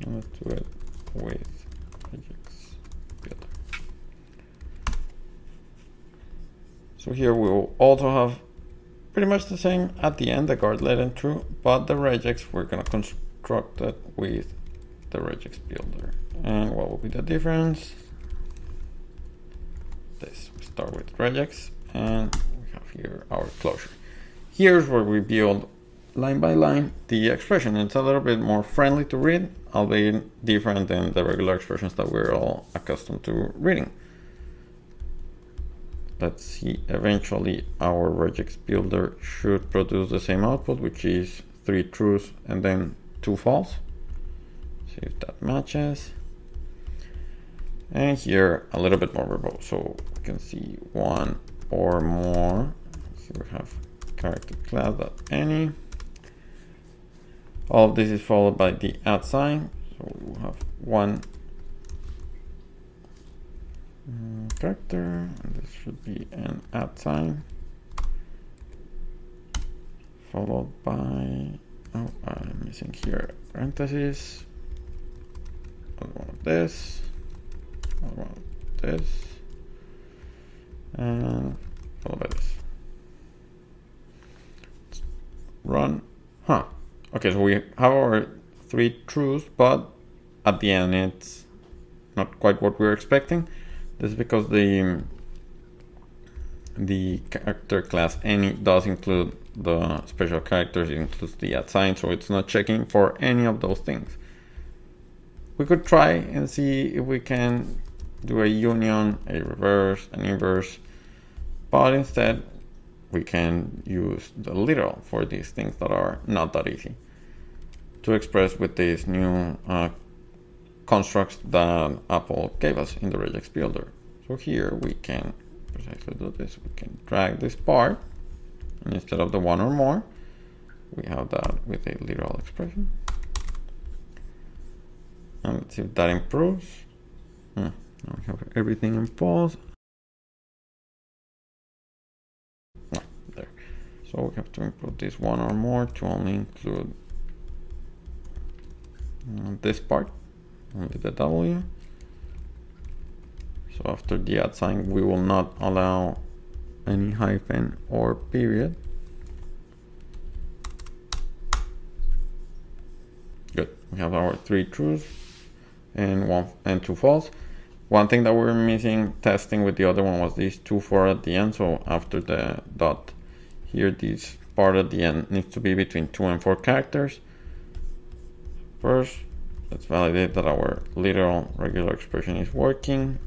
And let's do it with RegexBuilder. So here we will also have pretty much the same at the end, the guardlet and true, but the regex we're going to construct it with the RegexBuilder. And what will be the difference? This, we start with regex and we have here our closure. Here's where we build line by line the expression. It's a little bit more friendly to read, albeit different than the regular expressions that we're all accustomed to reading. Let's see, eventually our RegexBuilder should produce the same output, which is 3 trues and then 2 false. See if that matches. And here a little bit more verbose, so we can see 1 or more. Here we have character class.any. All of this is followed by the @ sign, so we will have 1 character, and this should be an @ sign, followed by, oh, I'm missing here parentheses, another one of this, another one of this, and followed by this. Let's run. Okay, so we have our 3 truths, but at the end it's not quite what we were expecting. This is because the character class any does include the special characters, it includes the @ sign, so it's not checking for any of those things. We could try and see if we can do a union, a reverse, an inverse, but instead we can use the literal for these things that are not that easy to express with these new constructs that Apple gave us in the RegexBuilder. So here we can precisely do this. We can drag this part, and instead of the 1 or more, we have that with a literal expression. And let's see if that improves. Now we have everything in false. There. So we have to improve this 1 or more to only include this part, only the W. So after the @ sign, we will not allow any hyphen or period. Good. We have our 3 truths and 2 false. One thing that we're missing testing with the other one was these 2 4 at the end. So after the dot here, this part at the end needs to be between 2 and 4 characters. First, let's validate that our literal regular expression is working.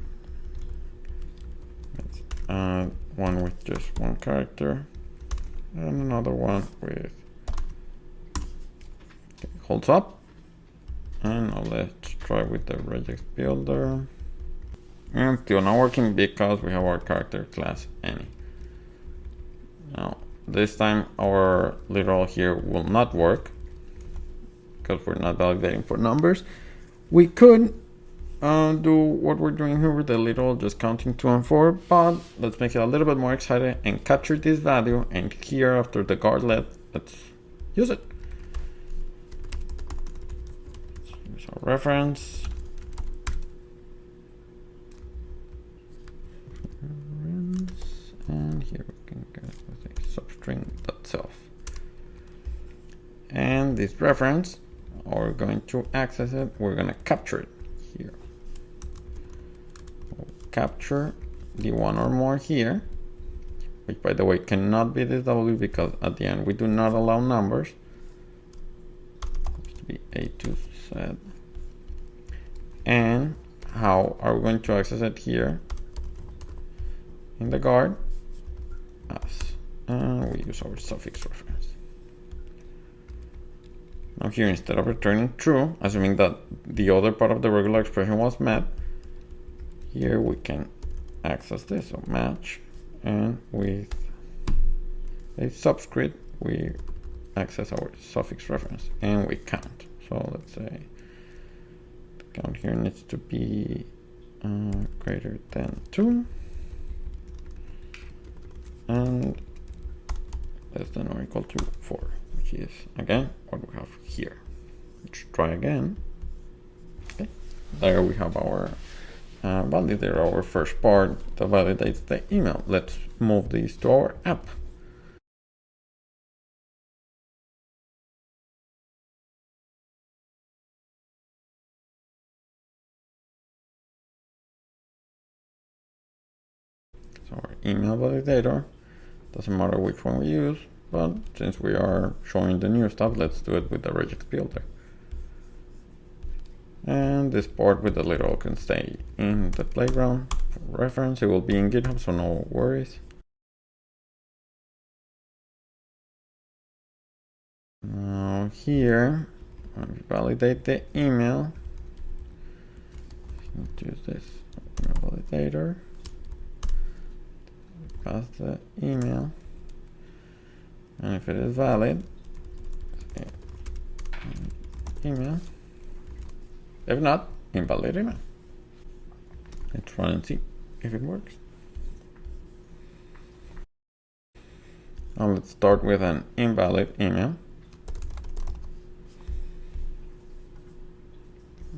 Let's add one with just 1 character and another one with holds up. And now let's try with the RegexBuilder. And still not working because we have our character class any. Now this time our literal here will not work because we're not validating for numbers. We could do what we're doing here with the literal, just counting 2 and 4, but let's make it a little bit more exciting and capture this value, and here after the guardlet, let's use it. Use our reference. And here we can get it with a substring.self. And this reference, we're going to access it, we're going to capture it here. We'll capture the 1 or more here, which by the way cannot be this W because at the end we do not allow numbers. It has to be A to Z. And how are we going to access it here? In the guard, as, and we use our suffix reference. Now here, instead of returning true, assuming that the other part of the regular expression was met, here we can access this, so match, and with a subscript we access our suffix reference and we count. So let's say the count here needs to be greater than 2 and less than or equal to 4, which is again what we have here. Let's try again. there we have our validator, our first part that validates the email. Let's move this to our app. So our email validator, doesn't matter which one we use, but since we are showing the new stuff, let's do it with the RegexBuilder. And this part with the literal can stay in the playground. For reference, it will be in GitHub, so no worries. Now here, when we validate the email, let's use this email validator. Pass the email, and if it is valid, email. If not, invalid email. Let's run and see if it works. Now let's start with an invalid email.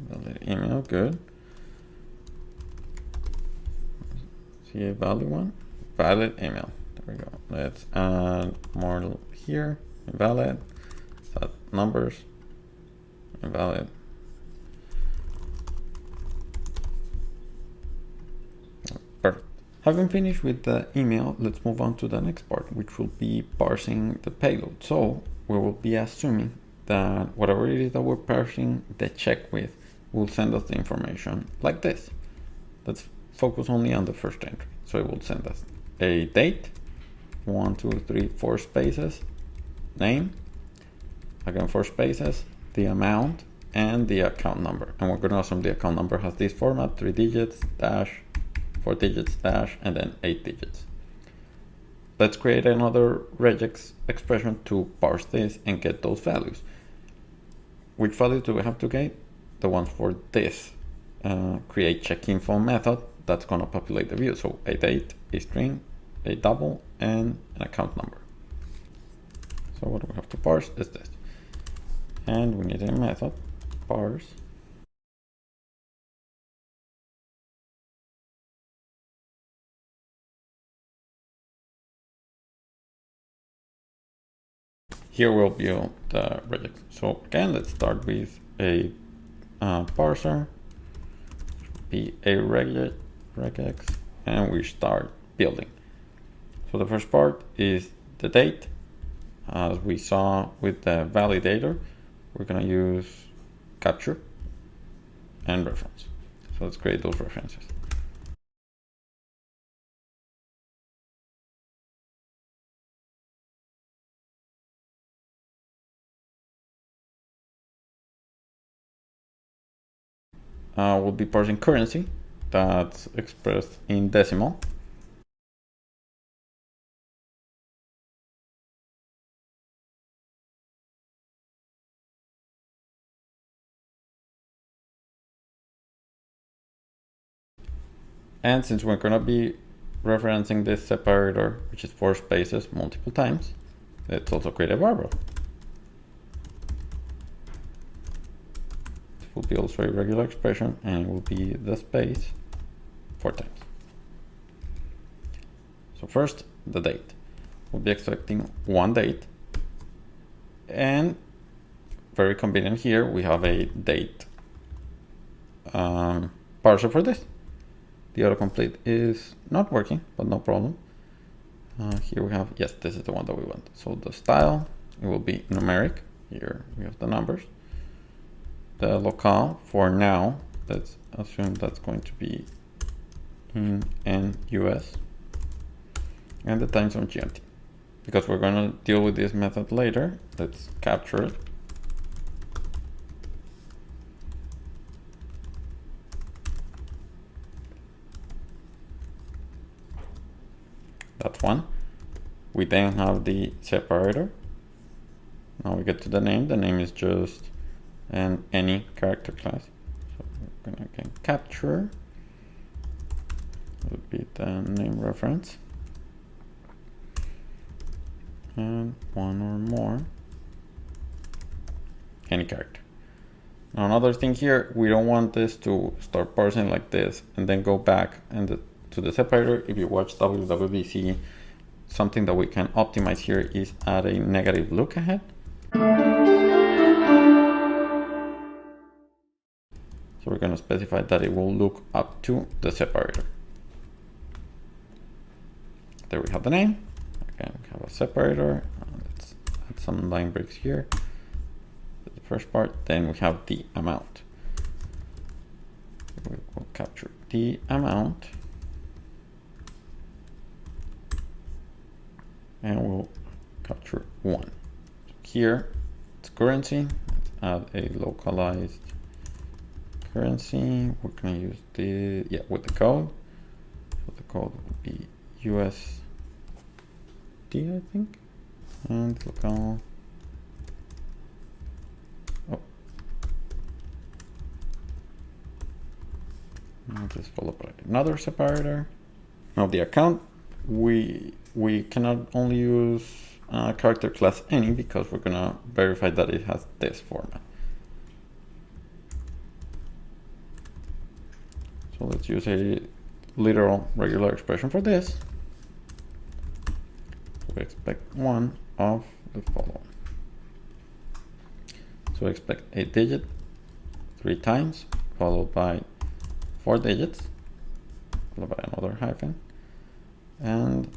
Valid email, good. See a valid one? Valid email. There we go. Let's add more here. Invalid. Set numbers. Invalid. Perfect. Having finished with the email, let's move on to the next part, which will be parsing the payload. So we will be assuming that whatever it is that we're parsing the check with will send us the information like this. Let's focus only on the first entry. So it will send us a date, 1, 2, 3, 4 spaces, name, again 4 spaces, the amount, and the account number. And we're going to assume the account number has this format: 3 digits, dash, 4 digits, dash, and then 8 digits. Let's create another regex expression to parse this and get those values. Which values do we have to get? The ones for this create check info method that's going to populate the view. So a date, a string, a double, and an account number. So what we have to parse is this. And we need a method, parse. Here we'll build the regex. So again, let's start with a parser, be a regex, and we start building. So the first part is the date. As we saw with the validator, we're going to use capture and reference. So let's create those references. We'll be parsing currency that's expressed in decimal. And since we're going to be referencing this separator, which is 4 spaces multiple times, let's also create a variable. Will be also a regular expression, and it will be the space 4 times. So first, the date. We'll be expecting one date, and very convenient here, we have a date parser for this. The autocomplete is not working, but no problem. Here we have, yes, this is the one that we want. So the style, it will be numeric. Here we have the numbers. The locale, for now, let's assume that's going to be in US, and the time zone GMT. Because we're going to deal with this method later, let's capture it. That's one. We then have the separator. Now we get to the name. The name is just an any character class. So we're gonna again capture. Would be the name reference. And one or more. Any character. Now another thing here, we don't want this to start parsing like this and then go back and to the separator. If you watch WWDC, something that we can optimize here is add a negative look ahead. So we're going to specify that it will look up to the separator. There we have the name. Again, we have a separator. Let's add some line breaks here. The first part. Then we have the amount. We will capture the amount. And we'll capture 1. Here, it's currency. Let's add a localized currency. We're going to use with the code. So the code will be USD, I think. And local. And this followed by another separator. Now the account, we cannot only use character class any because we're gonna verify that it has this format. So let's use a literal regular expression for this. We expect one of the following. So expect a digit 3 times, followed by 4 digits, followed by another hyphen, and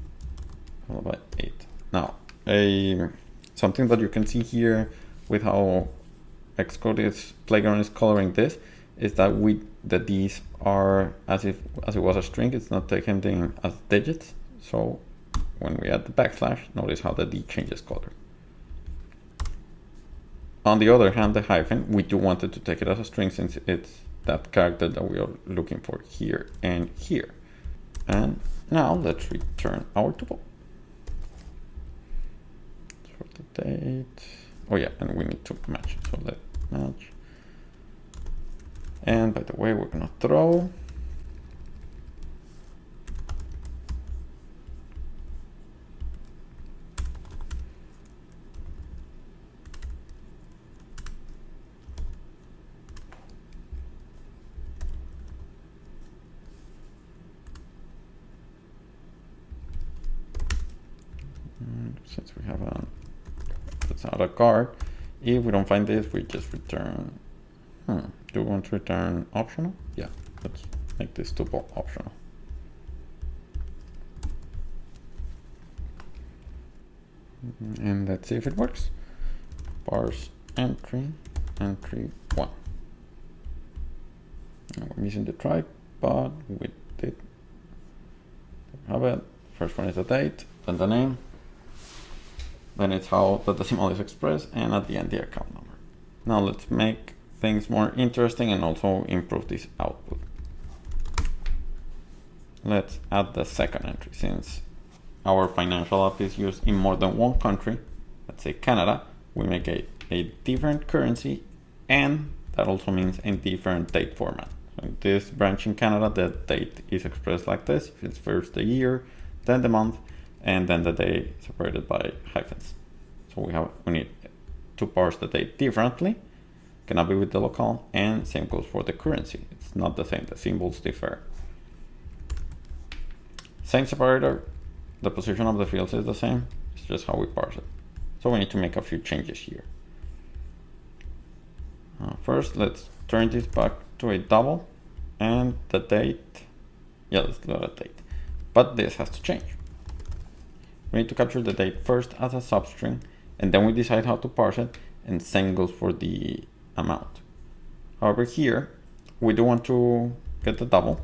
followed by 8. Now, something that you can see here with how Xcode Playground is coloring this is that these are as it was a string. It's not taking them as digits. So when we add the backslash, notice how the D changes color. On the other hand, the hyphen, we do want it to take it as a string since it's that character that we are looking for here and here. And now let's return our tuple. For the date. Oh yeah, and we need to match. So let's match. And by the way, we're gonna throw since we have that's not a card. If we don't find this, we just return. Do we want to return optional? Yeah, let's make this tuple optional. And let's see if it works. Parse entry 1. And we're missing the tripod. We did have it. First one is the date, then the name, then it's how the decimal is expressed, and at the end the account number. Now let's make things more interesting and also improve this output. Let's add the second entry. Since our financial app is used in more than one country, let's say Canada, we make a different currency, and that also means a different date format. So in this branch in Canada, the date is expressed like this. It's first the year, then the month, and then the day separated by hyphens. So we need to parse the date differently. Cannot be with the local, and same goes for the currency. It's not the same, the symbols differ. Same separator, the position of the fields is the same, it's just how we parse it. So we need to make a few changes here. First, let's turn this back to a double, and the date, let's do a date. But this has to change. We need to capture the date first as a substring, and then we decide how to parse it, and same goes for the amount. However, here we do want to get the double.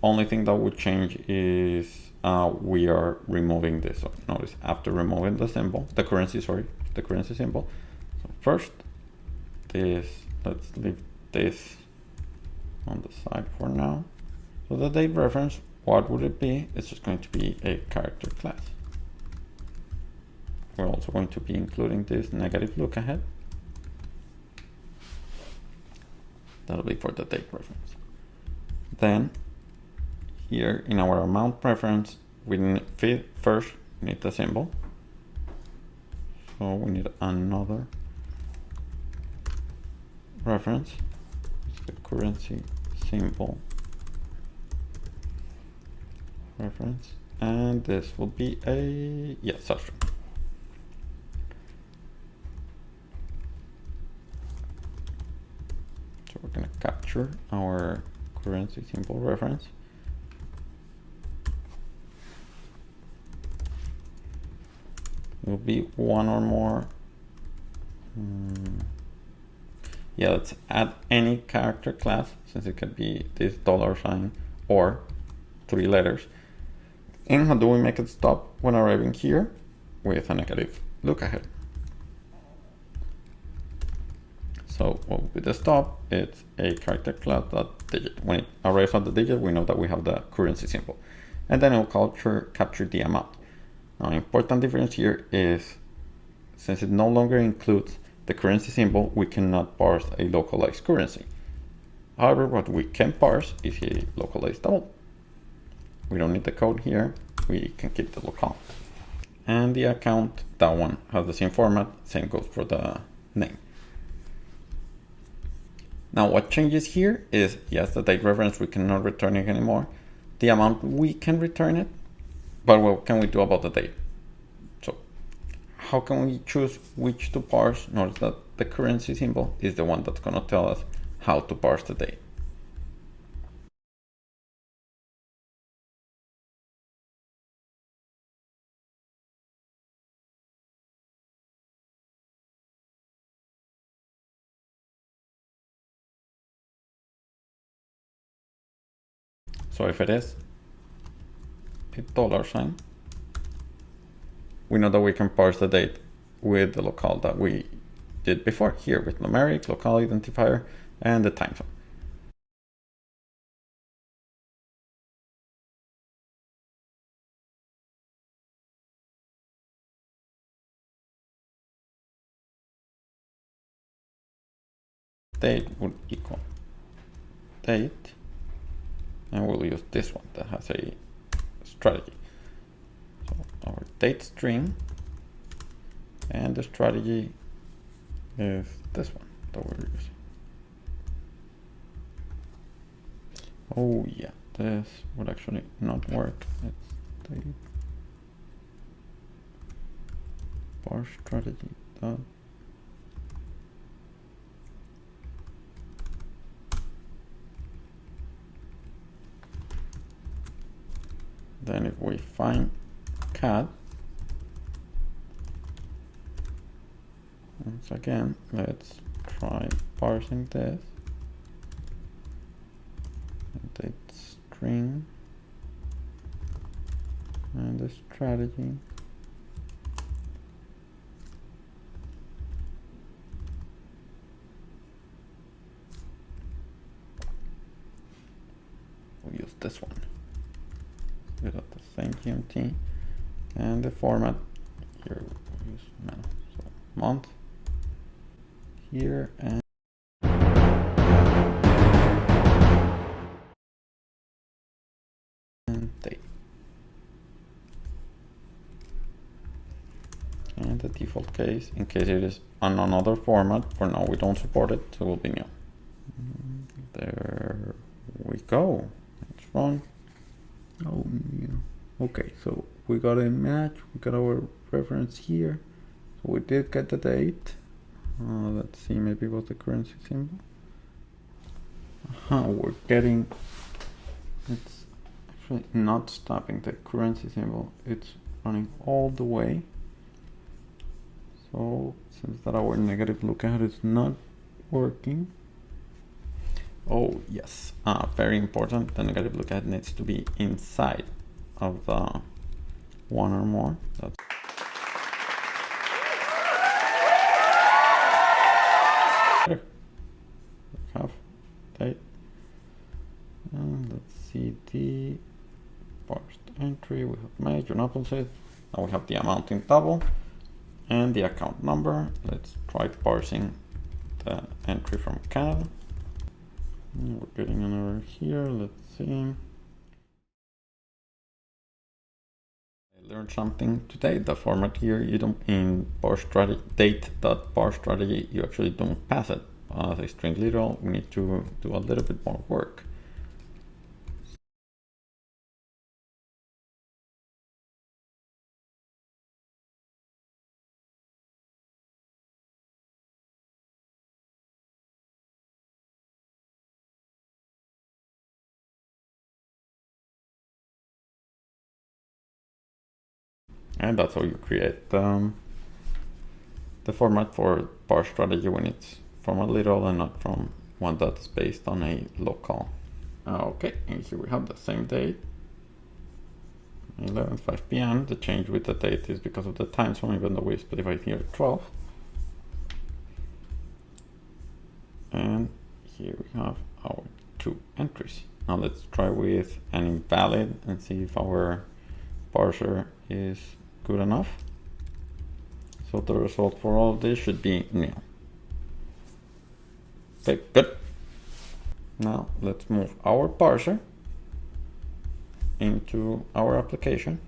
Only thing that would change is we are removing this. So notice after removing the symbol, the currency symbol. So first, let's leave this on the side for now. So the date reference, what would it be? It's just going to be a character class. We're also going to be including this negative look ahead. That'll be for the date reference. Then here in our amount preference, we need first need the symbol. So we need another reference. It's the currency symbol reference, and this will be a substring. So we're going to capture our currency symbol reference. It will be one or more. Yeah, let's add any character class, since it could be this $sign or 3 letters. And how do we make it stop when arriving here? With a negative look ahead. So what will be the stop? It's a character class .digit. When it arrives at the digit, we know that we have the currency symbol. And then it will capture the amount. Now, an important difference here is, since it no longer includes the currency symbol, we cannot parse a localized currency. However, what we can parse is a localized double. We don't need the code here. We can keep the locale. And the account, that one has the same format. Same goes for the name. Now, what changes here is, yes, the date reference, we cannot return it anymore. The amount, we can return it. But what can we do about the date? So how can we choose which to parse? Notice that the currency symbol is the one that's going to tell us how to parse the date. So if it is a $sign, we know that we can parse the date with the locale that we did before, here with numeric, locale identifier, and the time zone. Date would equal date, and we'll use this one that has a strategy. So our date string, and the strategy is this one that we're using. Oh yeah, this would actually not work. It's date parse strategy dot. Then if we find cat, once again, let's try parsing this. Date string and the strategy. We'll use this one. We got the same GMT, and the format here we'll use so month here, and date, and the default case, in case it is on another format. For now we don't support it, so it will be new. There we go. Let's run. Oh yeah. Okay, so we got a match, we got our reference here, so we did get the date. Let's see, maybe it was the currency symbol. We're getting, it's actually not stopping the currency symbol, it's running all the way. So since that our negative lookout is not working. Oh yes, very important, the negative lookout needs to be inside of the one or more. That's better. We have date, and let's see the parsed entry. We have major and opposite. Now we have the amount in double and the account number. Let's try parsing the entry from Canada. We're getting an error here. Let's see. I learned something today. The format here, you don't, in parse strategy, Date.ParseStrategy, you actually don't pass it. as a string literal, we need to do a little bit more work. And that's how you create the format for parse strategy when it's from a literal and not from one that's based on a local. Okay, and here we have the same date, 11:05 p.m. The change with the date is because of the time zone, even though we specified here 12. And here we have our 2 entries. Now let's try with an invalid and see if our parser is good enough. So the result for all of this should be nil. Okay, good. Now let's move our parser into our application.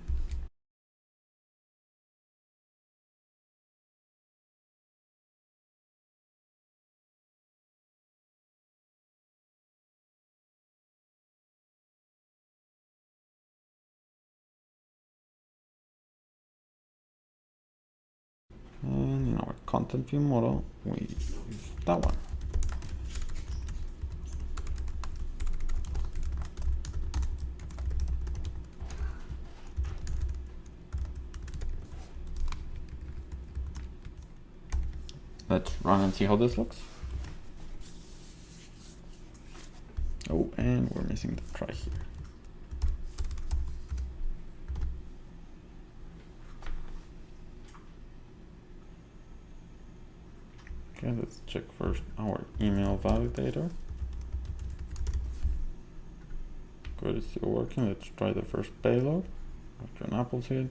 And in our content view model, we use that one. Let's run and see how this looks. Oh, and we're missing the try here. Okay, let's check first our email validator. Good, it's still working. Let's try the first payload after an apple seed.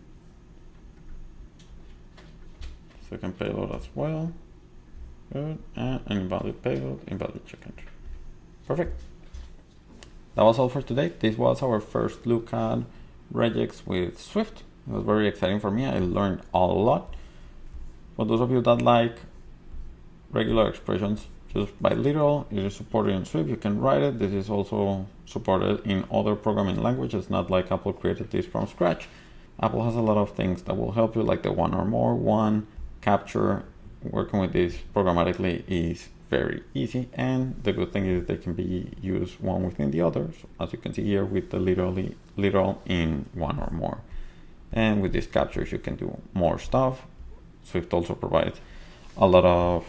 Second payload as well. Good, and an invalid payload, invalid check entry. Perfect. That was all for today. This was our first look at Regex with Swift. It was very exciting for me. I learned a lot. For those of you that like regular expressions just by literal, it is supported in Swift. You can write it. This is also supported in other programming languages, not like Apple created this from scratch. Apple has a lot of things that will help you, like the one or more one, capture. Working with this programmatically is very easy, and the good thing is they can be used one within the other, so as you can see here with the literal in one or more. And with these captures you can do more stuff. Swift also provides a lot of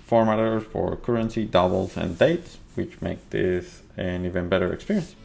formatters for currency, doubles, and dates, which make this an even better experience.